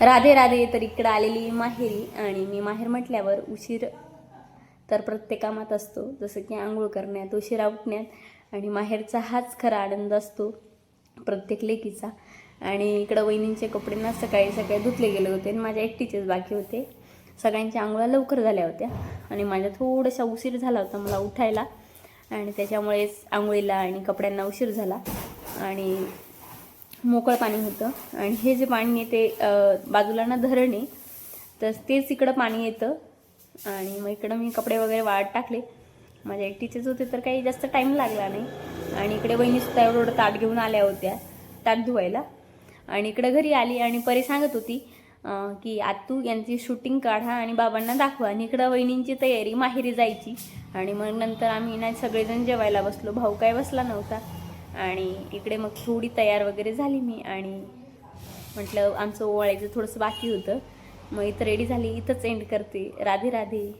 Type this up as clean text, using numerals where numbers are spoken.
राधे राधे. तर इकडं आलेली माहेरी, आणि मी माहेर म्हटल्यावर उशीर तर प्रत्येक कामात असतो, जसं की आंघोळ करण्यात, उशिरा उठण्यात, आणि माहेरचा हाच खरा आनंद असतो प्रत्येक लेकीचा. आणि इकडं वहिनींचे कपडे ना सकाळी सकाळी धुतले गेले होते आणि माझ्या एकटीचेच बाकी होते. सगळ्यांच्या आंघोळा लवकर झाल्या होत्या आणि माझ्या थोडासा उशीर झाला होता मला उठायला, आणि त्याच्यामुळेच आंघोळीला आणि कपड्यांना उशीर झाला. आणि मोकळं पाणी होतं, आणि हे जे पाणी येते बाजूला ना धरण आहे, तर तेच इकडं पाणी येतं. आणि मग इकडं मी कपडे वगैरे वाळत टाकले. माझ्या एकटीचेच होते तर काही जास्त टाईम लागला नाही. आणि इकडे वहिनीसुद्धा एवढं ताट घेऊन आल्या होत्या ताट धुवायला. आणि इकडं घरी आली आणि परी सांगत होती की आत्तू यांची शूटिंग काढा आणि बाबांना दाखवा. आणि इकडं वहिनींची तयारी माहेरी जायची. आणि मग नंतर आम्ही ना सगळेजण जेवायला बसलो. भाऊ काय बसला नव्हता. आणि इकडे मग थोडी तयार वगैरे झाली मी, आणि म्हटलं आमचं ओवाळायचं थोडंसं बाकी होतं. मग इथं रेडी झाली. इथंच एंड करते. राधे राधे.